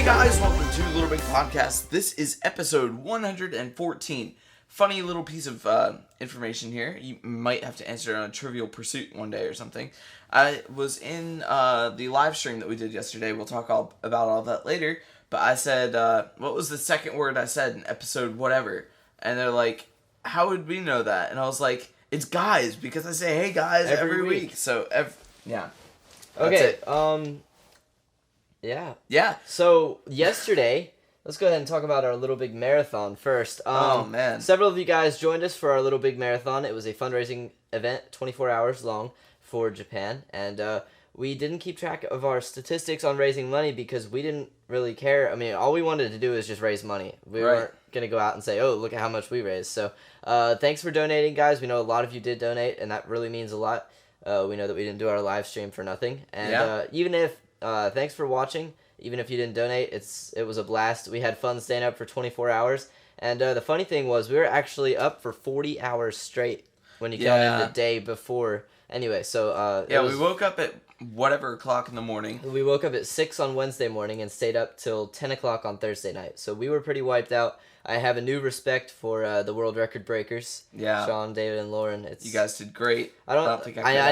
guys, welcome to Little Big Podcast. This is episode 114. Funny little piece of information here. You might have to answer it on a Trivial Pursuit one day or something. I was in the live stream that we did yesterday. We'll talk about all that later. But I said, what was the second word I said in episode whatever? And they're like, how would we know that? And I was like, it's guys, because I say, hey guys, every week. So, yeah. Okay, Yeah. So, yesterday, let's go ahead and talk about our Little Big Marathon first. Oh, man. Several of you guys joined us for our Little Big Marathon. It was a fundraising event, 24 hours long, for Japan. And we didn't keep track of our statistics on raising money because we didn't really care. I mean, all we wanted to do is just raise money. We weren't going to go out and say, oh, look at how much we raised. So, thanks for donating, guys. We know a lot of you did donate, and that really means a lot. We know that we didn't do our live stream for nothing. And even if, thanks for watching. Even if you didn't donate, it was a blast. We had fun staying up for 24 hours. And the funny thing was, we were actually up for 40 hours straight when you count in the day before. Anyway, so... we woke up at whatever o'clock in the morning. We woke up at 6 on Wednesday morning and stayed up till 10 o'clock on Thursday night. So we were pretty wiped out. I have a new respect for the world record breakers. Yeah. Sean, David, and Lauren. You guys did great. I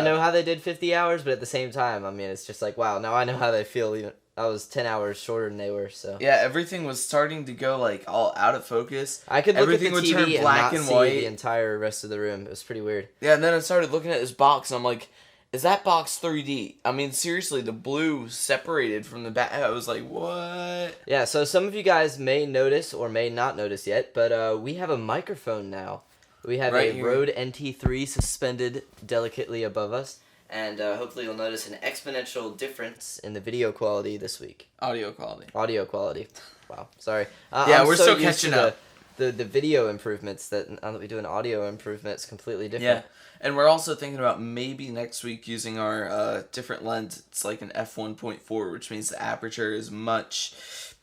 know how they did 50 hours, but at the same time, I mean, it's just like, wow, now I know how they feel. Even I was 10 hours shorter than they were, so. Yeah, everything was starting to go, like, all out of focus. I could look at the TV black and not see the entire rest of the room. It was pretty weird. Yeah, and then I started looking at this box, and I'm like, is that box 3D? I mean, seriously, the blue separated from the back. I was like, what? Yeah, so some of you guys may notice or may not notice yet, but we have a microphone now. We have a Rode NT3 suspended delicately above us, and hopefully you'll notice an exponential difference in the video quality this week. Audio quality. Wow, sorry. We're still catching up. The video improvements, that now that we do an audio improvement, it's completely different. Yeah. And we're also thinking about maybe next week using our different lens. It's like an f1.4, which means the aperture is much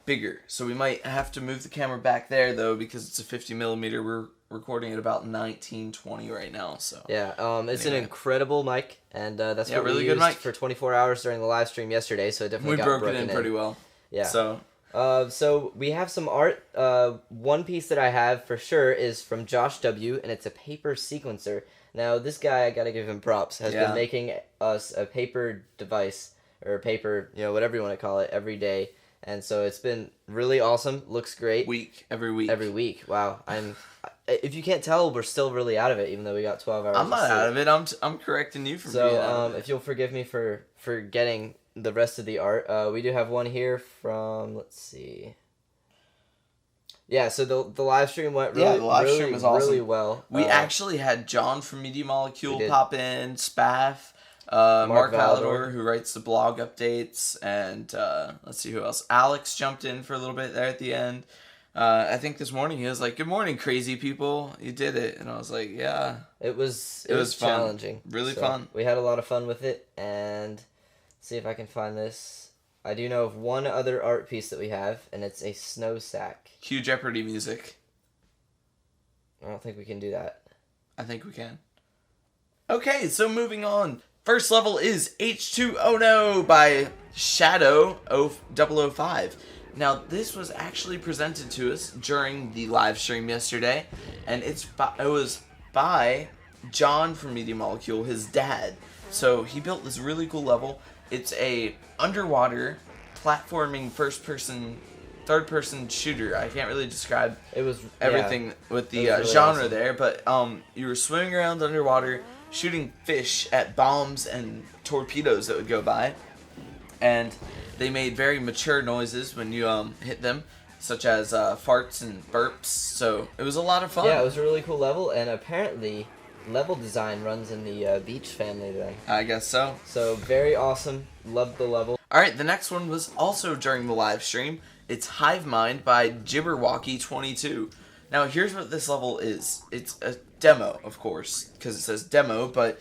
bigger. So we might have to move the camera back there, though, because it's a 50 millimeter. We're recording at about 1920 right now. So yeah, it's an incredible mic, and that's what really we good used mic for 24 hours during the live stream yesterday. So it definitely got broken in. We broke it in pretty well. Yeah. So we have some art. One piece that I have for sure is from Josh W, and it's a paper sequencer. Now, this guy, I gotta give him props, has been making us a paper device, or paper, whatever you want to call it, every day. And so it's been really awesome. Looks great. Every week. Every week. Wow. If you can't tell, we're still really out of it, even though we got 12 hours. I'm not out of it. I'm correcting you for being out of it. If you'll forgive me for getting the rest of the art, we do have one here from, let's see. Yeah, so the live stream went really awesome. Well. We actually had John from Media Molecule pop in, Spaff, Mark Valador, who writes the blog updates, and let's see who else. Alex jumped in for a little bit there at the end. I think this morning he was like, "Good morning, crazy people, you did it," and I was like, "Yeah." It was fun. challenging, really fun. We had a lot of fun with it, and let's see if I can find this. I do know of one other art piece that we have, and it's a snow sack. Cue Jeopardy music. I don't think we can do that. I think we can. Okay, so moving on. First level is H2O No by Shadow 005. Now, this was actually presented to us during the live stream yesterday, and it was by John from Media Molecule, his dad. So he built this really cool level. It's a underwater platforming third-person shooter. I can't really describe everything with the really genre awesome. There, but you were swimming around underwater, shooting fish at bombs and torpedoes that would go by, and they made very mature noises when you hit them, such as farts and burps. So it was a lot of fun. Yeah, it was a really cool level, and apparently level design runs in the Beach family thing. I guess so. So very awesome. Loved the level. Alright, the next one was also during the live stream. It's Hive Mind by Jibberwocky22. Now, here's what this level is. It's a demo, of course, because it says demo, but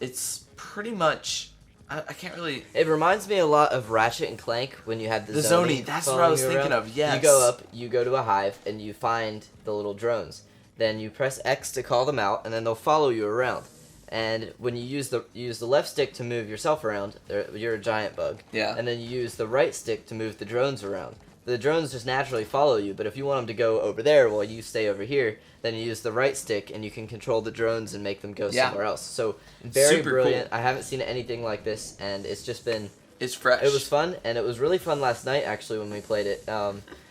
it's pretty much... I can't really... It reminds me a lot of Ratchet and Clank when you had the Zoni. That's what I was thinking of, yes. You go up, you go to a hive, and you find the little drones. Then you press X to call them out, and then they'll follow you around. And when you use the left stick to move yourself around, you're a giant bug. Yeah. And then you use the right stick to move the drones around. The drones just naturally follow you, but if you want them to go over there while you stay over here, then you use the right stick and you can control the drones and make them go somewhere else. So very Super brilliant. cool. I haven't seen anything like this, and it's just been... It's fresh. It was fun, and it was really fun last night, actually, when we played it.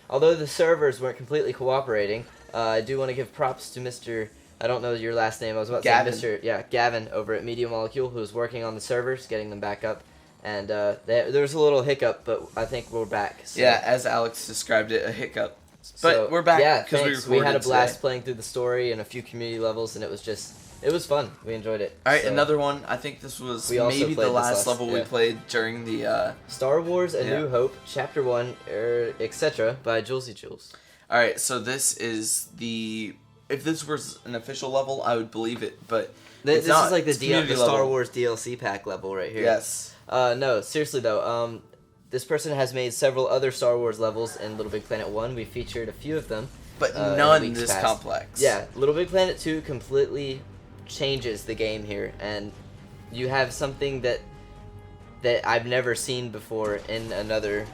Although the servers weren't completely cooperating, I do want to give props to Mr... I don't know your last name. I was about to say Gavin over at Media Molecule, who was working on the servers, getting them back up. And there was a little hiccup, but I think we're back. So. Yeah, as Alex described it, a hiccup. But we're back. Yeah, thanks. We had a blast playing through the story and a few community levels, and it was fun. We enjoyed it. All right, another one. I think this was maybe the last level we played during the... Star Wars A New Hope, Chapter 1, etc. by Julesy Jules. All right, so this is the... If this was an official level, I would believe it, but this not. is like the Community Star Wars DLC pack level right here. Yes. No, seriously though, this person has made several other Star Wars levels in Little Big Planet 1. We featured a few of them. But none this complex. Yeah, Little Big Planet 2 completely changes the game here, and you have something that I've never seen before in another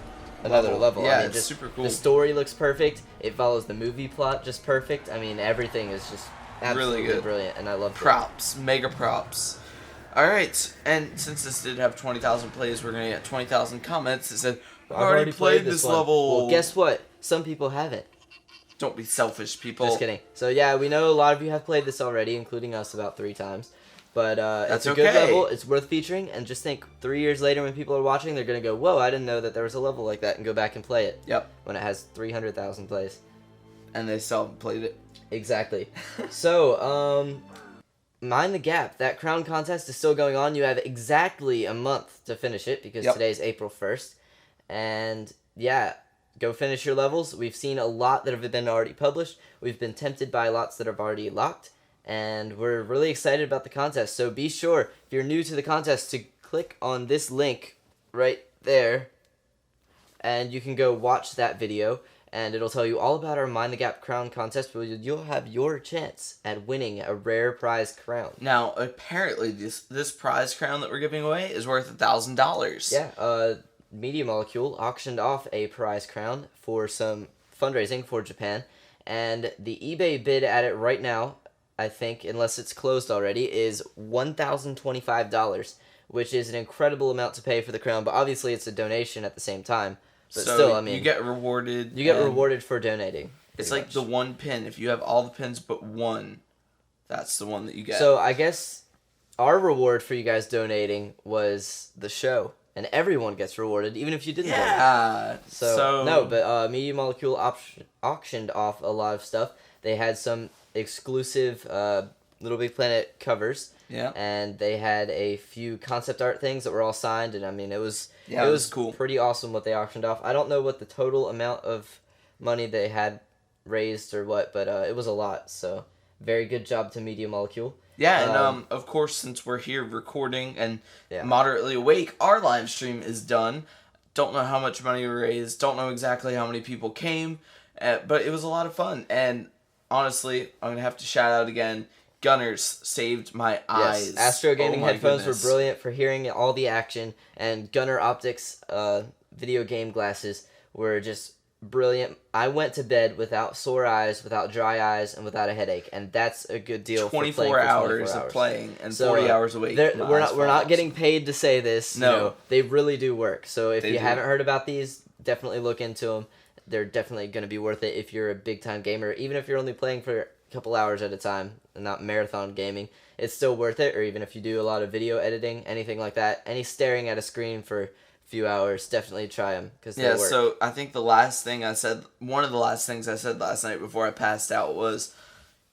level. Yeah, I mean, it's just, super cool. The story looks perfect. It follows the movie plot just perfect. I mean, everything is just absolutely really good. Brilliant, and I love props, mega props. All right, and since this did have 20,000 plays, we're gonna get 20,000 comments that said, "I've already played this level." Well, guess what? Some people haven't. Don't be selfish, people. Just kidding. So yeah, we know a lot of you have played this already, including us about 3 times. But it's a good level. It's worth featuring. And just think, 3 years later when people are watching, they're going to go, whoa, I didn't know that there was a level like that, and go back and play it. Yep. When it has 300,000 plays. And they still haven't played it. Exactly. So, mind the gap. That crown contest is still going on. You have exactly a month to finish it, because today's April 1st. And yeah, go finish your levels. We've seen a lot that have been already published. We've been tempted by lots that have already locked. And we're really excited about the contest. So be sure, if you're new to the contest, to click on this link right there. And you can go watch that video. And it'll tell you all about our Mind the Gap crown contest. Where you'll have your chance at winning a rare prize crown. Now, apparently, this prize crown that we're giving away is worth $1,000. Yeah, Media Molecule auctioned off a prize crown for some fundraising for Japan. And the eBay bid at it right now, I think, unless it's closed already, is $1,025, which is an incredible amount to pay for the crown, but obviously it's a donation at the same time. But so still, I mean... you get rewarded. You get rewarded for donating. It's like the one pin. If you have all the pins but one, that's the one that you get. So I guess our reward for you guys donating was the show. And everyone gets rewarded, even if you didn't donate. Yeah. So no, but Media Molecule auctioned off a lot of stuff. They had some exclusive Little Big Planet covers. Yeah. And they had a few concept art things that were all signed, and I mean it was cool. Pretty awesome what they auctioned off. I don't know what the total amount of money they had raised or what, but it was a lot. So very good job to Media Molecule. Yeah, and of course, since we're here recording and Yeah. moderately awake, our live stream is done. Don't know how much money we raised. Don't know exactly how many people came, but it was a lot of fun. And honestly, I'm gonna have to shout out again. Gunners saved my eyes. Yes, Astro Gaming headphones goodness. were brilliant for hearing all the action, and Gunner Optics video game glasses were just brilliant. I went to bed without sore eyes, without dry eyes, and without a headache, and that's a good deal. 24 hours of playing and 40 hours awake. We're not getting paid to say this. No, you know, they really do work. So if you haven't do. heard about these, definitely look into them. They're definitely going to be worth it if you're a big time gamer, even if you're only playing for a couple hours at a time and not marathon gaming. It's still worth it. Or even if you do a lot of video editing, anything like that, any staring at a screen for few hours, definitely try them because they work. So I think one of the last things I said last night before I passed out was,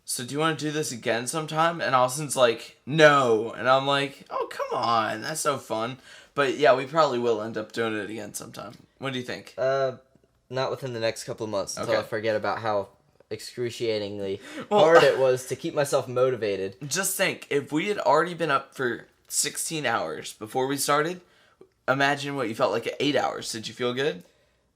so do you want to do this again sometime? And Austin's like, no. And I'm like, oh, come on, that's no fun. But yeah, we probably will end up doing it again sometime. What do you think? Not within the next couple of months until Okay. I forget about how excruciatingly hard it was to keep myself motivated. Just think, if we had already been up for 16 hours before we started, imagine what you felt like at 8 hours. Did you feel good?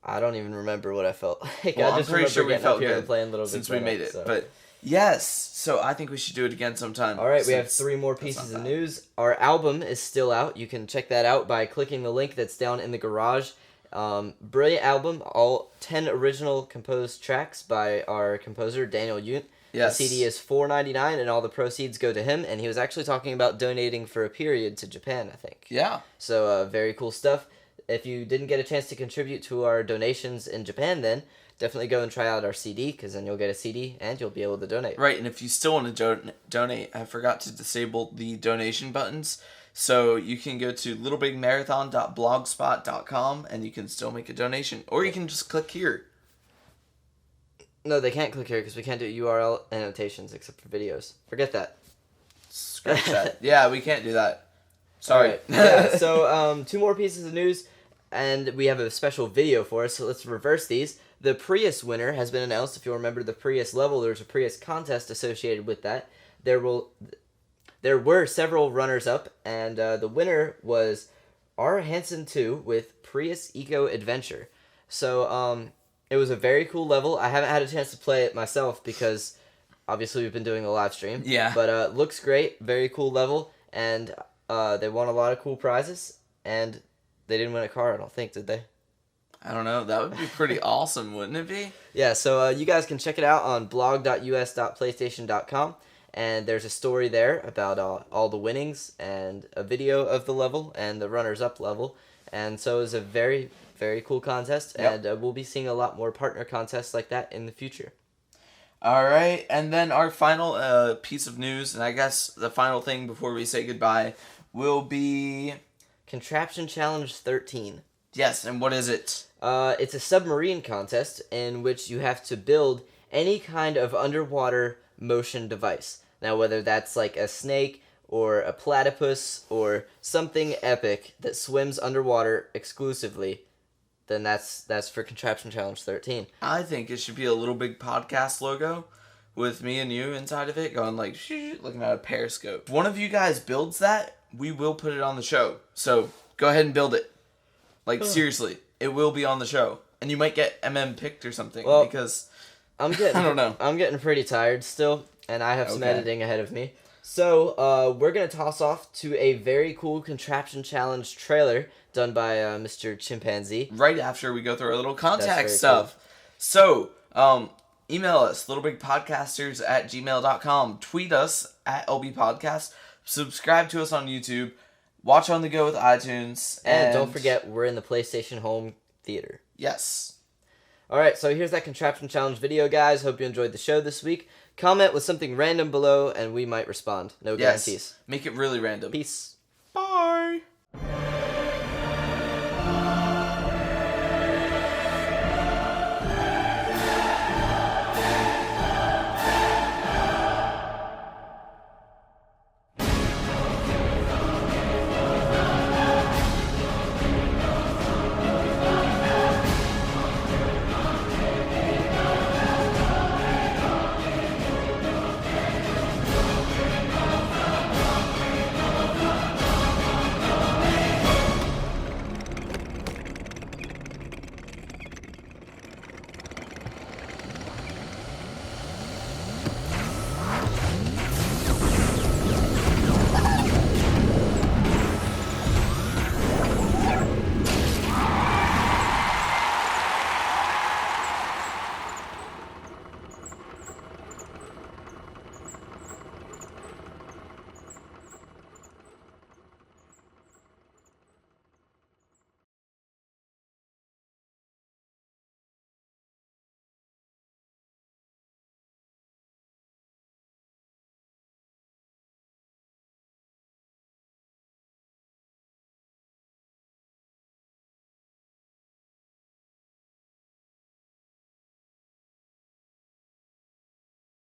I don't even remember what I felt like. Well, I just I'm pretty sure we getting felt up here good and playing Little Big since we Planet, made it. so. But Yes, so I think we should do it again sometime. All right, we have 3 more pieces of news. Our album is still out. You can check that out by clicking the link that's down in the garage. Brilliant album, all 10 original composed tracks by our composer, Daniel Yunt. Yes. The CD is $4.99, and all the proceeds go to him, and he was actually talking about donating for a period to Japan, I think. Yeah. So, very cool stuff. If you didn't get a chance to contribute to our donations in Japan then, definitely go and try out our CD, because then you'll get a CD, and you'll be able to donate. Right, and if you still want to donate, I forgot to disable the donation buttons, so you can go to littlebigmarathon.blogspot.com, and you can still make a donation, or you can just click here. No, they can't click here because we can't do URL annotations except for videos. Forget that. Scratch that. Yeah, we can't do that. Sorry. Right. Yeah, so 2 more pieces of news, and we have a special video for us, so let's reverse these. The Prius winner has been announced. If you'll remember the Prius level, there's a Prius contest associated with that. There were several runners-up, and the winner was R. Hansen 2 with Prius Eco Adventure. So, it was a very cool level. I haven't had a chance to play it myself because obviously we've been doing a live stream. Yeah. But looks great. Very cool level. And they won a lot of cool prizes. And they didn't win a car, I don't think, did they? I don't know. That would be pretty awesome, wouldn't it be? Yeah, so you guys can check it out on blog.us.playstation.com. And there's a story there about all the winnings and a video of the level and the runners-up level. And so it was a very, very cool contest. Yep. And we'll be seeing a lot more partner contests like that in the future. All right, and then our final piece of news, and I guess the final thing before we say goodbye, will be... Contraption Challenge 13. Yes, and what is it? It's a submarine contest in which you have to build any kind of underwater motion device. Now, whether that's like a snake or a platypus or something epic that swims underwater exclusively, then that's for Contraption Challenge 13. I think it should be a Little Big Podcast logo with me and you inside of it going like, looking at a periscope. If one of you guys builds that, we will put it on the show. So go ahead and build it. Like, seriously, it will be on the show. And you might get picked or something because I don't know. I'm getting pretty tired still, and I have some editing ahead of me. So we're going to toss off to a very cool Contraption Challenge trailer done by Mr. Chimpanzee. Right after we go through our little contact stuff. Cool. So, email us, littlebigpodcasters@gmail.com. Tweet us at LBPodcast. Subscribe to us on YouTube. Watch on the go with iTunes. And don't forget, we're in the PlayStation Home Theater. Yes. Alright, so here's that Contraption Challenge video, guys. Hope you enjoyed the show this week. Comment with something random below, and we might respond. No guarantees. Make it really random. Peace. Bye.